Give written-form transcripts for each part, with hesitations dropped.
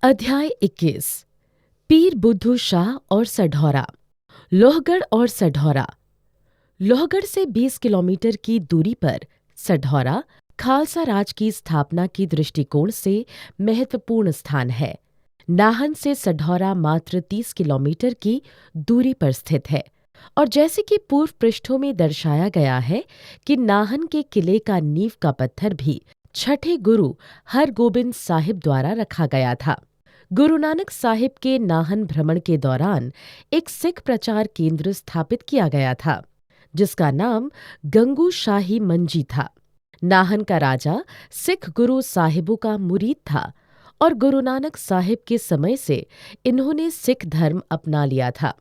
अध्याय 21। पीर बुद्धू शाह और सढौरा। लोहगढ़ और सढौरा। लोहगढ़ से 20 किलोमीटर की दूरी पर सढौरा खालसा राज की स्थापना की दृष्टिकोण से महत्वपूर्ण स्थान है। नाहन से सढौरा मात्र 30 किलोमीटर की दूरी पर स्थित है और जैसे कि पूर्व पृष्ठों में दर्शाया गया है कि नाहन के किले का नींव का पत्थर भी छठे गुरु हरगोबिंद साहिब द्वारा रखा गया था। गुरु नानक साहिब के नाहन भ्रमण के दौरान एक सिख प्रचार केंद्र स्थापित किया गया था जिसका नाम गंगू शाही मंजी था। नाहन का राजा सिख गुरु साहिबों का मुरीद था और गुरु नानक साहिब के समय से इन्होंने सिख धर्म अपना लिया था।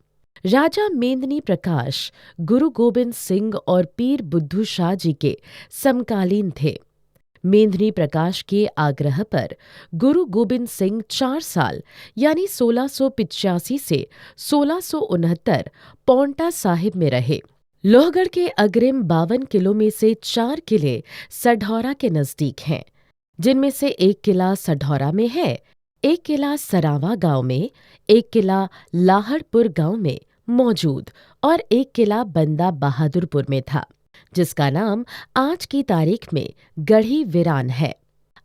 राजा मेंदनी प्रकाश गुरु गोबिंद सिंह और पीर बुद्धू शाह जी के समकालीन थे। मेंदनी प्रकाश के आग्रह पर गुरु गोबिंद सिंह 4 साल यानी 1685 से 1669 पौंटा साहिब में रहे। लोहगढ़ के अग्रिम 52 किलों में से 4 किले सढौरा के नजदीक हैं, जिनमें से एक किला सढौरा में है, एक किला सरावा गांव में, एक किला लाहड़पुर गांव में मौजूद और एक किला बंदा बहादुरपुर में था, जिसका नाम आज की तारीख में गढ़ी वीरान है।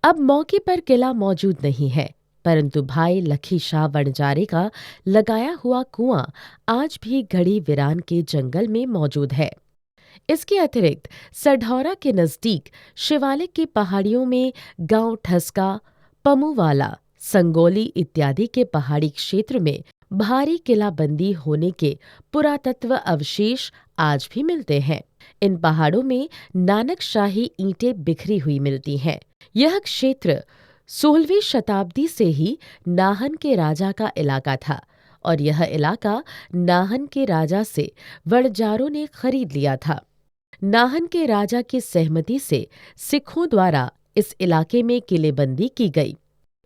अब मौके पर किला मौजूद नहीं है, परंतु भाई लखी शाह वणजारे का लगाया हुआ कुआं आज भी गढ़ी वीरान के जंगल में मौजूद है। इसके अतिरिक्त सढौरा के नजदीक शिवालिक की पहाड़ियों में गांव ठसका, पमुवाला, संगोली इत्यादि के पहाड़ी क्षेत्र में भारी किलाबंदी होने के पुरातत्व अवशेष आज भी मिलते हैं। इन पहाड़ों में नानक शाही ईंटें बिखरी हुई मिलती हैं। यह क्षेत्र 16वीं शताब्दी से ही नाहन के राजा का इलाका था और यह इलाका नाहन के राजा से वणजारों ने खरीद लिया था। नाहन के राजा की सहमति से सिखों द्वारा इस इलाके में किलेबंदी की गई।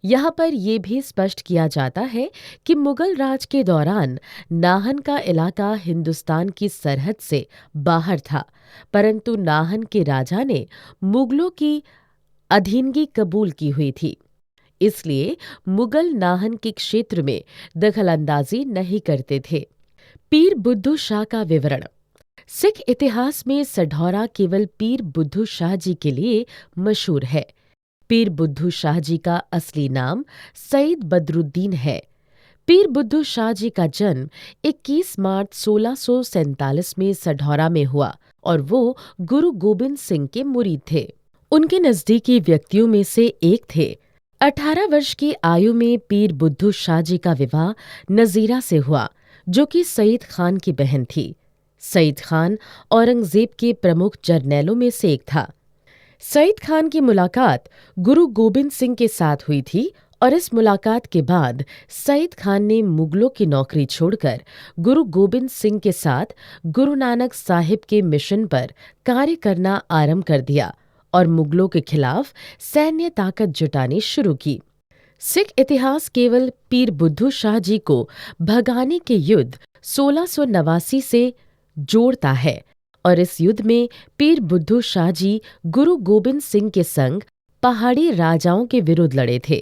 यहाँ पर यह भी स्पष्ट किया जाता है कि मुगल राज के दौरान नाहन का इलाका हिंदुस्तान की सरहद से बाहर था, परंतु नाहन के राजा ने मुगलों की अधीनगी कबूल की हुई थी, इसलिए मुगल नाहन के क्षेत्र में दखलंदाजी नहीं करते थे। पीर बुद्धू शाह का विवरण। सिख इतिहास में सढौरा केवल पीर बुद्धू शाह जी के लिए मशहूर है। पीर बुद्धू शाह जी का असली नाम सईद बदरुद्दीन है। पीर बुद्धू शाह जी का जन्म 21 मार्च 1647 में सढौरा में हुआ और वो गुरु गोबिंद सिंह के मुरीद थे। उनके नजदीकी व्यक्तियों में से एक थे। 18 वर्ष की आयु में पीर बुद्धू शाह जी का विवाह नजीरा से हुआ, जो कि सईद खान की बहन थी। सईद खान औरंगजेब के प्रमुख जर्नैलों में से एक था। सईद खान की मुलाकात गुरु गोबिंद सिंह के साथ हुई थी और इस मुलाकात के बाद सईद खान ने मुगलों की नौकरी छोड़कर गुरु गोबिंद सिंह के साथ गुरु नानक साहिब के मिशन पर कार्य करना आरंभ कर दिया और मुगलों के खिलाफ सैन्य ताकत जुटानी शुरू की। सिख इतिहास केवल पीर बुद्धू शाह जी को भगाने के युद्ध 1689 से जोड़ता है और इस युद्ध में पीर बुद्धू शाह जी गुरु गोबिंद सिंह के संग पहाड़ी राजाओं के विरुद्ध लड़े थे।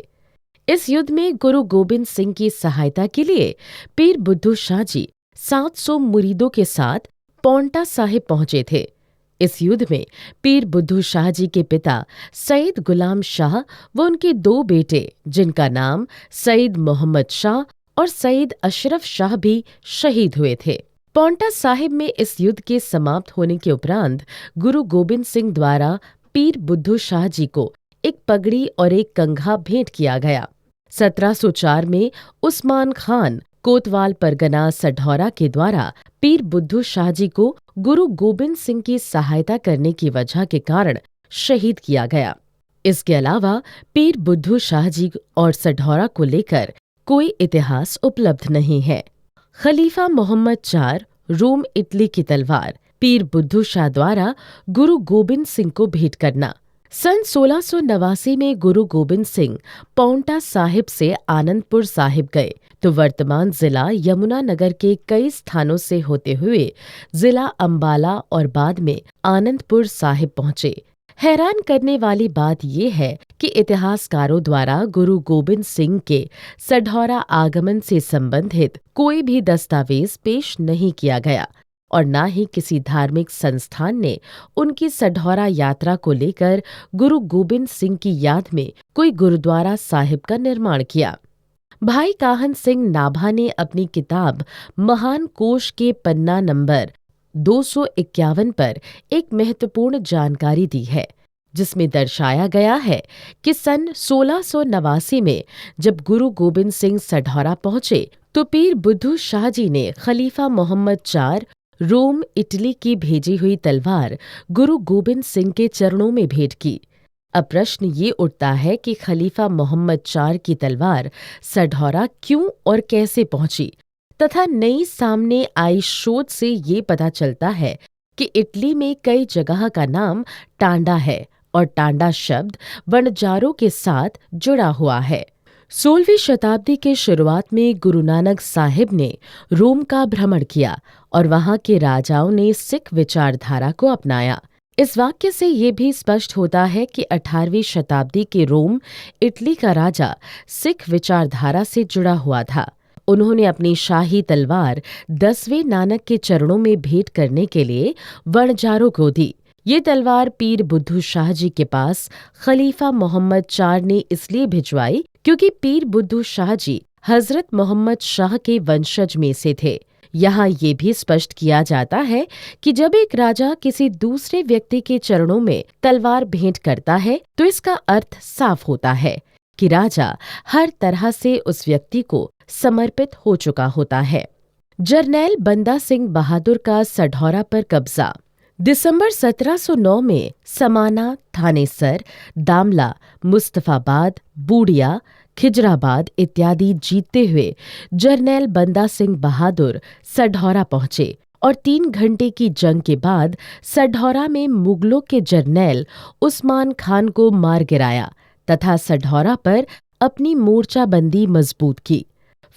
इस युद्ध में गुरु गोबिंद सिंह की सहायता के लिए पीर बुद्धू शाह जी 700 मुरीदों के साथ पौंटा साहिब पहुंचे थे। इस युद्ध में पीर बुद्धू शाह जी के पिता सईद गुलाम शाह व उनके 2 बेटे, जिनका नाम सईद मोहम्मद शाह और सईद अशरफ शाह भी शहीद हुए थे। पौंटा साहिब में इस युद्ध के समाप्त होने के उपरांत गुरु गोबिंद सिंह द्वारा पीर बुद्धू शाह जी को एक पगड़ी और एक कंघा भेंट किया गया। 1704 में उस्मान खान कोतवाल परगना सढौरा के द्वारा पीर बुद्धू शाह जी को गुरु गोबिंद सिंह की सहायता करने की वजह के कारण शहीद किया गया। इसके अलावा पीर बुद्धू शाह जी और सढौरा को लेकर कोई इतिहास उपलब्ध नहीं है। खलीफा मोहम्मद 4 रोम इटली की तलवार पीर बुद्धू शाह द्वारा गुरु गोबिंद सिंह को भेंट करना। सन 1689 में गुरु गोबिंद सिंह पौंटा साहिब से आनंदपुर साहिब गए तो वर्तमान जिला यमुनानगर के कई स्थानों से होते हुए जिला अंबाला और बाद में आनंदपुर साहिब पहुंचे। हैरान करने वाली बात यह है कि इतिहासकारों द्वारा गुरु गोबिंद सिंह के सढौरा आगमन से संबंधित कोई भी दस्तावेज पेश नहीं किया गया और न ही किसी धार्मिक संस्थान ने उनकी सढौरा यात्रा को लेकर गुरु गोबिंद सिंह की याद में कोई गुरुद्वारा साहिब का निर्माण किया। भाई काहन सिंह नाभा ने अपनी किताब महान कोश के पन्ना नंबर 251 पर एक महत्वपूर्ण जानकारी दी है, जिसमें दर्शाया गया है कि सन 1689 में जब गुरु गोबिंद सिंह सढौरा पहुंचे तो पीर बुद्धू शाह जी ने खलीफा मोहम्मद IV रोम इटली की भेजी हुई तलवार गुरु गोबिंद सिंह के चरणों में भेंट की। अब प्रश्न ये उठता है कि खलीफा मोहम्मद IV की तलवार सढौरा क्यों और कैसे पहुंची, तथा नई सामने आई शोध से ये पता चलता है कि इटली में कई जगह का नाम टांडा है और टांडा शब्द वणजारों के साथ जुड़ा हुआ है। 16वीं शताब्दी के शुरुआत में गुरु नानक साहिब ने रोम का भ्रमण किया और वहां के राजाओं ने सिख विचारधारा को अपनाया। इस वाक्य से ये भी स्पष्ट होता है कि 18वीं शताब्दी के रोम इटली का राजा सिख विचारधारा से जुड़ा हुआ था। उन्होंने अपनी शाही तलवार 10वें नानक के चरणों में भेंट करने के लिए वणजारों को दी। ये तलवार पीर बुद्धू शाह जी के पास खलीफा मोहम्मद IV ने इसलिए भिजवाई क्योंकि पीर बुद्धू शाह जी हजरत मोहम्मद शाह के वंशज में से थे। यहाँ ये भी स्पष्ट किया जाता है कि जब एक राजा किसी दूसरे व्यक्ति के चरणों में तलवार भेंट करता है तो इसका अर्थ साफ होता है कि राजा हर तरह से उस व्यक्ति को समर्पित हो चुका होता है। जरनैल बंदा सिंह बहादुर का सढौरा पर कब्जा। दिसंबर 1709 में समाना, थानेसर, दामला, मुस्तफाबाद, बूडिया, खिजराबाद इत्यादि जीतते हुए जरनैल बंदा सिंह बहादुर सढौरा पहुंचे और 3 घंटे की जंग के बाद सढौरा में मुगलों के जरनैल उस्मान खान को मार गिराया तथा सढौरा पर अपनी मोर्चाबंदी मजबूत की।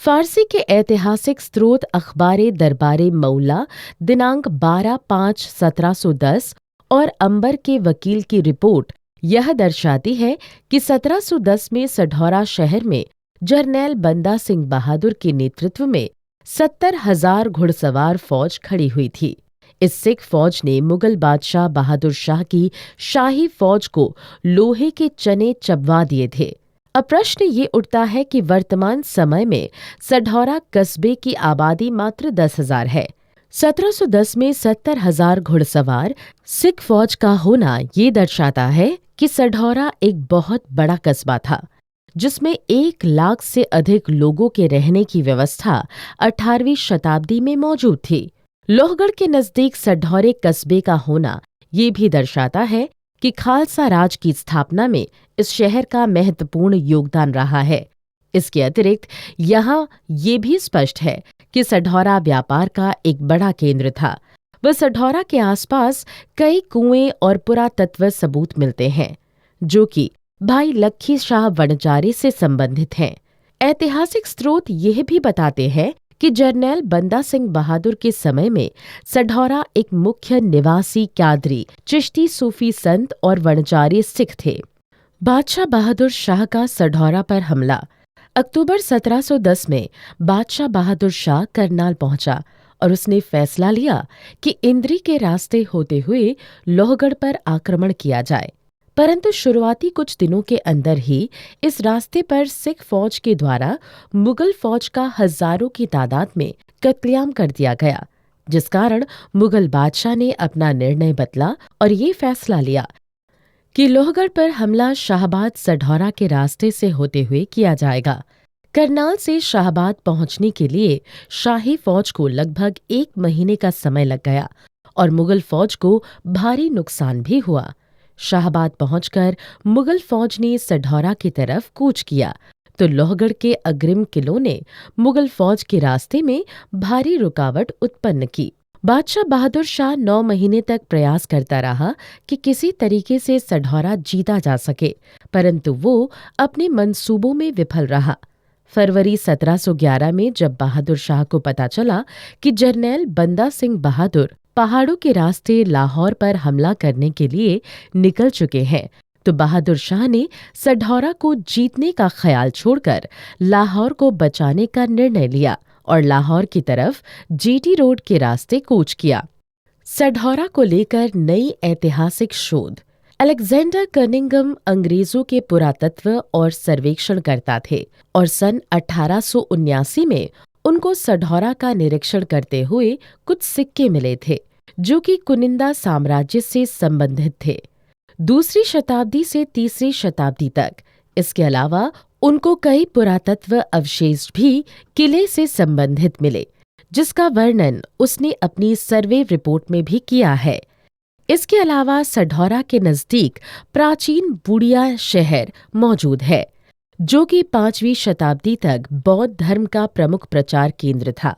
फारसी के ऐतिहासिक स्रोत अखबारे दरबारे मौला दिनांक 12/5/1710 और अंबर के वकील की रिपोर्ट यह दर्शाती है कि 1710 में सढौरा शहर में जरनैल बंदा सिंह बहादुर के नेतृत्व में 70,000 घुड़सवार फौज खड़ी हुई थी। इस सिख फौज ने मुगल बादशाह बहादुर शाह की शाही फौज को लोहे के चने चबवा दिए थे। अब प्रश्न ये उठता है कि वर्तमान समय में सढौरा कस्बे की आबादी मात्र 10,000 है। 1710 में 70,000 घुड़सवार सिख फौज का होना ये दर्शाता है कि सढौरा एक बहुत बड़ा कस्बा था, जिसमें 1 लाख से अधिक लोगों के रहने की व्यवस्था 18वीं शताब्दी में मौजूद थी। लोहगढ़ के नजदीक सढौरे कस्बे का होना ये भी दर्शाता है कि खालसा राज की स्थापना में इस शहर का महत्वपूर्ण योगदान रहा है। इसके अतिरिक्त यहाँ ये भी स्पष्ट है कि सढौरा व्यापार का एक बड़ा केंद्र था। वह सढौरा के आसपास कई कुएं और पुरातत्व सबूत मिलते हैं, जो कि भाई लक्खी शाह वणजारे से संबंधित हैं। ऐतिहासिक स्रोत यह भी बताते हैं कि जरनैल बंदा सिंह बहादुर के समय में सढौरा एक मुख्य निवासी कादरी, चिश्ती सूफी संत और वणजारे सिख थे। बादशाह बहादुर शाह का सढौरा पर हमला। अक्टूबर 1710 में बादशाह बहादुर शाह करनाल पहुंचा और उसने फैसला लिया कि इंद्री के रास्ते होते हुए लोहगढ़ पर आक्रमण किया जाए, परंतु शुरुआती कुछ दिनों के अंदर ही इस रास्ते पर सिख फौज के द्वारा मुगल फौज का हजारों की तादाद में कत्लेआम कर दिया गया, जिस कारण मुगल बादशाह ने अपना निर्णय बदला और ये फैसला लिया कि लोहगढ़ पर हमला शाहबाद सढौरा के रास्ते से होते हुए किया जाएगा। करनाल से शाहबाद पहुंचने के लिए शाही फौज को लगभग 1 महीने का समय लग गया और मुगल फौज को भारी नुकसान भी हुआ। शाहबाद पहुंचकर मुगल फौज ने सढौरा की तरफ कूच किया तो लोहगढ़ के अग्रिम किलों ने मुगल फौज के रास्ते में भारी रुकावट उत्पन्न की। बादशाह बहादुर शाह 9 महीने तक प्रयास करता रहा कि किसी तरीके से सढौरा जीता जा सके, परंतु वो अपने मंसूबों में विफल रहा। फरवरी 1711 में जब बहादुर शाह को पता चला कि जरनैल बंदा सिंह बहादुर पहाड़ों के रास्ते लाहौर पर हमला करने के लिए निकल चुके हैं, तो बहादुर शाह ने सढौरा को जीतने का ख्याल छोड़कर लाहौर को बचाने का निर्णय लिया और लाहौर की तरफ जीटी रोड के रास्ते कूच किया। सढौरा को लेकर नई ऐतिहासिक शोध। अलेक्जेंडर कनिंघम अंग्रेजों के पुरातत्व और सर्वेक्षण करता थे और सन 1879 में उनको सढौरा का निरीक्षण करते हुए कुछ सिक्के मिले थे जो कि कुनिंदा साम्राज्य से संबंधित थे, दूसरी शताब्दी से तीसरी शताब्दी तक। इसके अलावा उनको कई पुरातत्व अवशेष भी किले से संबंधित मिले, जिसका वर्णन उसने अपनी सर्वे रिपोर्ट में भी किया है। इसके अलावा सढौरा के नज़दीक प्राचीन बूडिया शहर मौजूद है, जो कि 5वीं शताब्दी तक बौद्ध धर्म का प्रमुख प्रचार केंद्र था।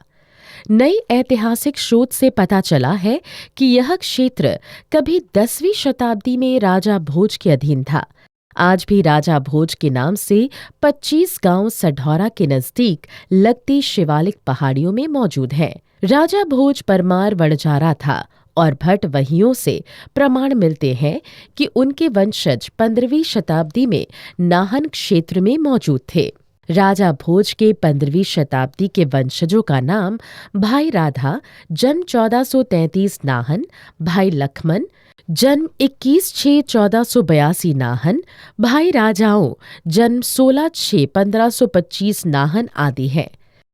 नई ऐतिहासिक शोध से पता चला है कि यह क्षेत्र कभी 10वीं शताब्दी में राजा भोज के अधीन था। आज भी राजा भोज के नाम से 25 गांव सढौरा के नजदीक लगती शिवालिक पहाड़ियों में मौजूद हैं। राजा भोज परमार वणजारा था और भट्ट वहियों से प्रमाण मिलते हैं कि उनके वंशज 15वीं शताब्दी में नाहन क्षेत्र में मौजूद थे। राजा भोज के 15वीं शताब्दी के वंशजों का नाम भाई राधा जन्म 1433 नाहन, भाई लक्ष्मण जन्म 21/6/1482 नाहन, भाई राजाओं जन्म 16/6/1525 नाहन आदि हैं।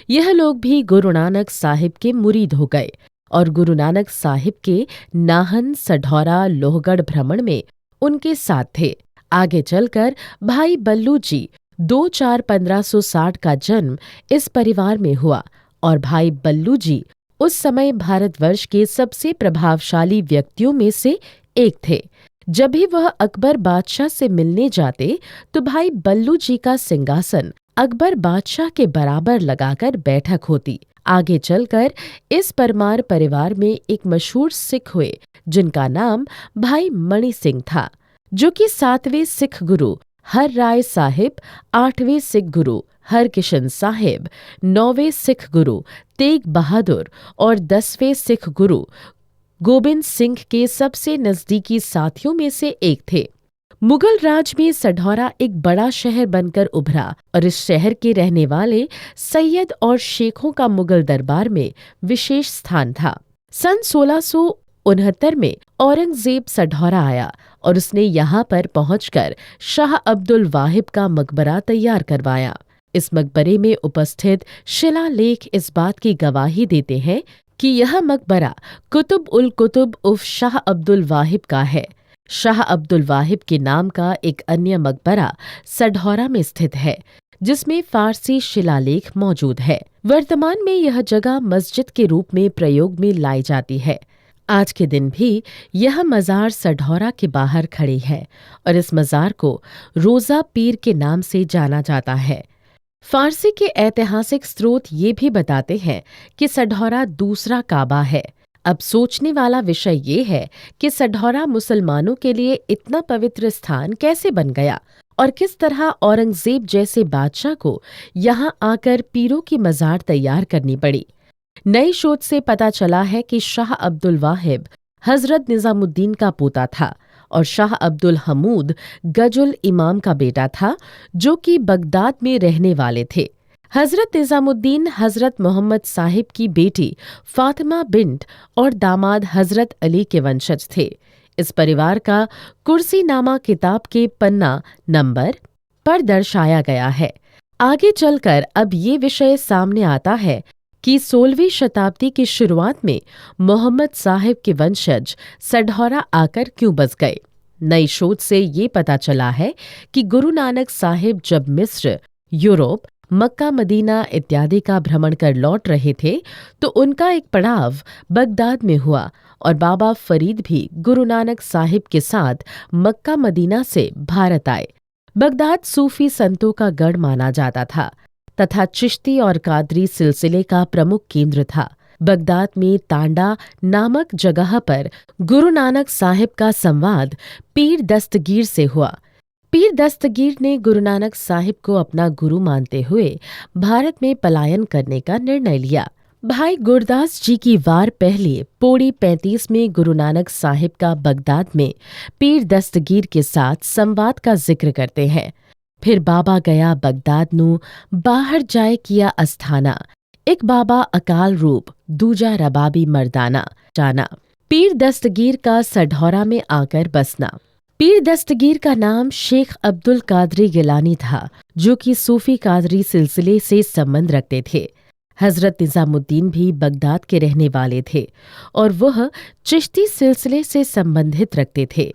यह लोग भी गुरु नानक साहिब के मुरीद हो गए और गुरु नानक साहिब के नाहन, सढौरा, लोहगढ़ भ्रमण में उनके साथ थे। आगे चलकर भाई बल्लू जी 2/4/1560 का जन्म इस परिवार में हुआ और भाई बल्लू जी उस समय भारतवर्ष के सबसे प्रभावशाली व्यक्तियों में से एक थे। जब भी वह अकबर बादशाह से मिलने जाते तो भाई बल्लू जी का सिंहासन अकबर बादशाह के बराबर लगाकर बैठक होती। आगे चलकर इस परमार परिवार में एक मशहूर सिख हुए जिनका नाम भाई मणि सिंह था, जो कि 7वें सिख गुरु हर राय साहिब, 8वें सिख गुरु हरकिशन साहिब, 9वें सिख गुरु तेग बहादुर और 10वें सिख गुरु गोबिंद सिंह के सबसे नजदीकी साथियों में से एक थे। मुगल राज में सढौरा एक बड़ा शहर बनकर उभरा और इस शहर के रहने वाले सैयद और शेखों का मुगल दरबार में विशेष स्थान था। सन 1669 में औरंगजेब सढौरा आया और उसने यहाँ पर पहुंचकर शाह अब्दुल वाहिब का मकबरा तैयार करवाया। इस मकबरे में उपस्थित शिलालेख इस बात की गवाही देते हैं कि यह मकबरा कुतुब उल कुतुब उफ शाह अब्दुल वाहिब का है। शाह अब्दुल वाहिब के नाम का एक अन्य मकबरा सढौरा में स्थित है, जिसमें फारसी शिलालेख मौजूद है। वर्तमान में यह जगह मस्जिद के रूप में प्रयोग में लाई जाती है। आज के दिन भी यह मज़ार सढौरा के बाहर खड़ी है और इस मज़ार को रोज़ा पीर के नाम से जाना जाता है। फारसी के ऐतिहासिक स्रोत ये भी बताते हैं कि सढौरा दूसरा काबा है। अब सोचने वाला विषय ये है कि सढौरा मुसलमानों के लिए इतना पवित्र स्थान कैसे बन गया और किस तरह औरंगजेब जैसे बादशाह को यहाँ आकर पीरों की मज़ार तैयार करनी पड़ी। नई शोध से पता चला है कि शाह अब्दुल वाहिब हजरत निजामुद्दीन का पोता था और शाह अब्दुल हमीद गजुल इमाम का बेटा था, जो कि बगदाद में रहने वाले थे। हजरत निजामुद्दीन हजरत मोहम्मद साहिब की बेटी फातिमा बिन्ट और दामाद हजरत अली के वंशज थे। इस परिवार का कुर्सीनामा किताब के पन्ना नंबर पर दर्शाया गया है। आगे चलकर अब ये विषय सामने आता है कि 16वीं शताब्दी की शुरुआत में मोहम्मद साहिब के वंशज सढौरा आकर क्यों बस गए। नई शोध से ये पता चला है कि गुरु नानक साहिब जब मिस्र, यूरोप, मक्का, मदीना इत्यादि का भ्रमण कर लौट रहे थे तो उनका एक पड़ाव बगदाद में हुआ और बाबा फरीद भी गुरु नानक साहिब के साथ मक्का, मदीना से भारत आए। बगदाद सूफी संतों का गढ़ माना जाता था तथा चिश्ती और कादरी सिलसिले का प्रमुख केंद्र था। बगदाद में तांडा नामक जगह पर गुरु नानक साहिब का संवाद पीर दस्तगीर से हुआ। पीर दस्तगीर ने गुरु नानक साहिब को अपना गुरु मानते हुए भारत में पलायन करने का निर्णय लिया। भाई गुरदास जी की वार पहले पौड़ी 35 में गुरु नानक साहिब का बगदाद में पीर दस्तगीर के साथ संवाद का जिक्र करते हैं। फिर बाबा गया बगदाद नू बाहर जाए किया अस्थाना, एक बाबा अकाल रूप दूजा रबाबी मर्दाना जाना। पीर दस्तगीर का सढौरा में आकर बसना। पीर दस्तगीर का नाम शेख अब्दुल कादरी गिलानी था, जो कि सूफी कादरी सिलसिले से संबंध रखते थे। हजरत निजामुद्दीन भी बगदाद के रहने वाले थे और वह चिश्ती सिलसिले से संबंधित रखते थे।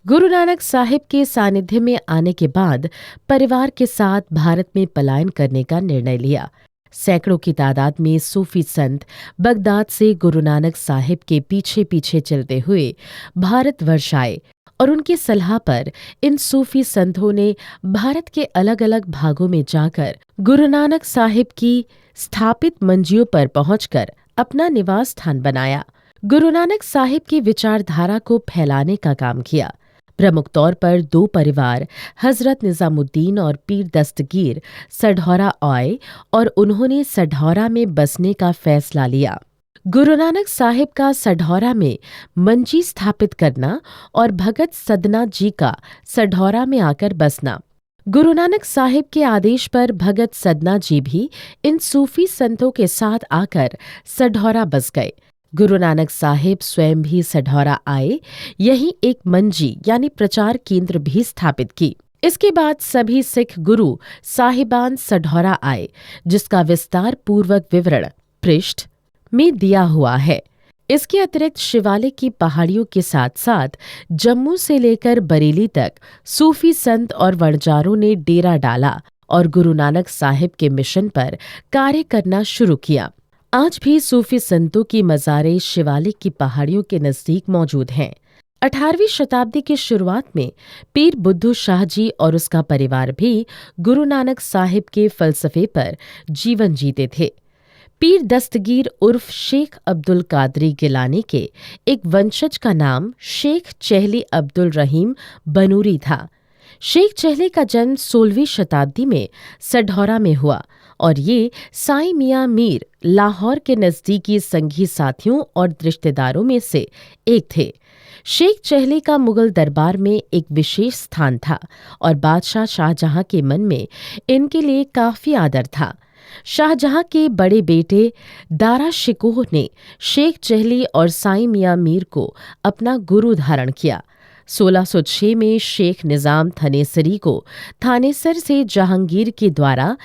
गुरु नानक साहिब के सानिध्य में आने के बाद परिवार के साथ भारत में पलायन करने का निर्णय लिया। सैकड़ों की तादाद में सूफी संत बगदाद से गुरु नानक साहिब के पीछे पीछे चलते हुए भारतवर्ष आए और उनकी सलाह पर इन सूफी संतों ने भारत के अलग अलग भागों में जाकर गुरु नानक साहिब की स्थापित मंजियों पर पहुंचकर अपना निवास स्थान बनाया। गुरु नानक साहिब की विचारधारा को फैलाने का काम किया। प्रमुख तौर पर दो परिवार हजरत निजामुद्दीन और पीर दस्तगीर सढौरा आए और उन्होंने सढौरा में बसने का फैसला लिया। गुरु नानक साहिब का सढौरा में मंजी स्थापित करना और भगत सदना जी का सढौरा में आकर बसना। गुरु नानक साहिब के आदेश पर भगत सदना जी भी इन सूफी संतों के साथ आकर सढौरा बस गए। गुरु नानक साहिब स्वयं भी सढौरा आए, यही एक मंजी यानी प्रचार केंद्र भी स्थापित की। इसके बाद सभी सिख गुरु साहिबान सढौरा आए, जिसका विस्तार पूर्वक विवरण पृष्ठ में दिया हुआ है। इसके अतिरिक्त शिवालिक की पहाड़ियों के साथ साथ जम्मू से लेकर बरेली तक सूफी संत और वणजारों ने डेरा डाला और गुरु नानक साहिब के मिशन पर कार्य करना शुरू किया। आज भी सूफी संतों की मज़ारें शिवालिक की पहाड़ियों के नज़दीक मौजूद हैं। 18वीं शताब्दी की शुरुआत में पीर बुद्धू शाह जी और उसका परिवार भी गुरु नानक साहिब के फलसफे पर जीवन जीते थे। पीर दस्तगीर उर्फ शेख अब्दुल कादरी गिलानी के एक वंशज का नाम शेख चहली अब्दुल रहीम बनूरी था। शेख चहले का जन्म 16वीं शताब्दी में सढौरा में हुआ और ये साईं मियां मीर लाहौर के नज़दीकी संगी साथियों और रिश्तेदारों में से एक थे। शेख चहले का मुगल दरबार में एक विशेष स्थान था और बादशाह शाहजहां के मन में इनके लिए काफ़ी आदर था। शाहजहां के बड़े बेटे दारा शिकोह ने शेख चहली और साईं मियां मीर को अपना गुरु धारण किया। 1606 में शेख निजाम थनेसरी को थानेसर से जहांगीर के द्वारा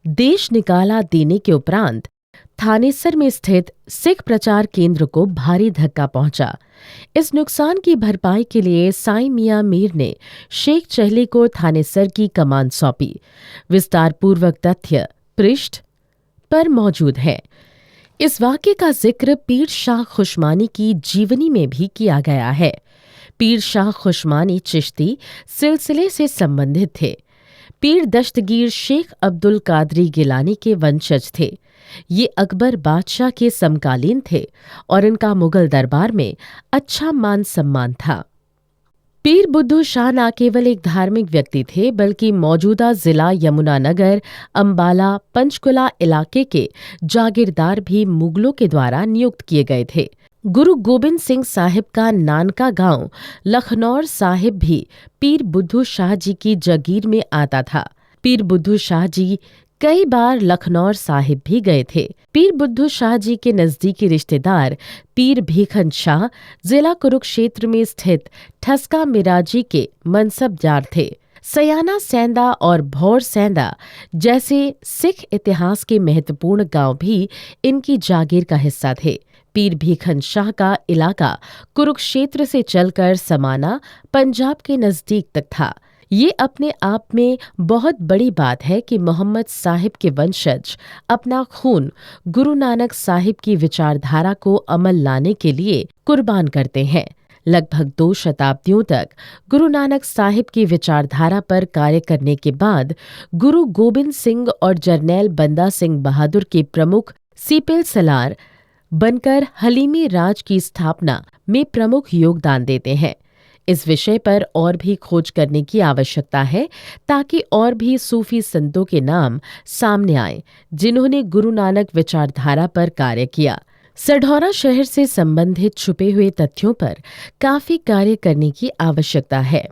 देश निकाला देने के उपरांत थानेसर में स्थित सिख प्रचार केंद्र को भारी धक्का पहुंचा। इस नुकसान की भरपाई के लिए साईं मियां मीर ने शेख चहली को थानेसर की कमान सौंपी। विस्तार पूर्वक तथ्य पृष्ठ पर मौजूद है। इस वाक्य का जिक्र पीर शाह खुशमानी की जीवनी में भी किया गया है। पीर शाह खुशमानी चिश्ती सिलसिले से संबंधित थे। पीर दस्तगीर शेख अब्दुल कादरी गिलानी के वंशज थे। ये अकबर बादशाह के समकालीन थे और इनका मुगल दरबार में अच्छा मान सम्मान था। पीर बुद्धू शाह न केवल एक धार्मिक व्यक्ति थे बल्कि मौजूदा जिला यमुनानगर, अंबाला, पंचकुला इलाके के जागीरदार भी मुगलों के द्वारा नियुक्त किए गए थे। गुरु गोबिंद सिंह साहिब का नानका गांव लखनौर साहिब भी पीर बुद्धू शाह जी की जागीर में आता था। पीर बुद्धू शाह जी कई बार लखनौर साहिब भी गए थे। पीर बुद्धू शाह जी के नज़दीकी रिश्तेदार पीर भीखन शाह जिला कुरुक्षेत्र में स्थित ठसका मिराजी के मनसबदार थे। सयाना सैंदा और भौर सैंदा जैसे सिख इतिहास के महत्वपूर्ण गांव भी इनकी जागीर का हिस्सा थे। पीर भीखन शाह का इलाका कुरुक्षेत्र से चलकर समाना पंजाब के नज़दीक तक था। ये अपने आप में बहुत बड़ी बात है कि मोहम्मद साहिब के वंशज अपना खून गुरु नानक साहिब की विचारधारा को अमल लाने के लिए कुर्बान करते हैं। लगभग 2 शताब्दियों तक गुरु नानक साहिब की विचारधारा पर कार्य करने के बाद गुरु गोबिंद सिंह और जरनैल बंदा सिंह बहादुर के प्रमुख सीपेल सलार बनकर हलीमी राज की स्थापना में प्रमुख योगदान देते हैं। इस विषय पर और भी खोज करने की आवश्यकता है ताकि और भी सूफी संतों के नाम सामने आए जिन्होंने गुरु नानक विचारधारा पर कार्य किया। सढौरा शहर से संबंधित छुपे हुए तथ्यों पर काफी कार्य करने की आवश्यकता है।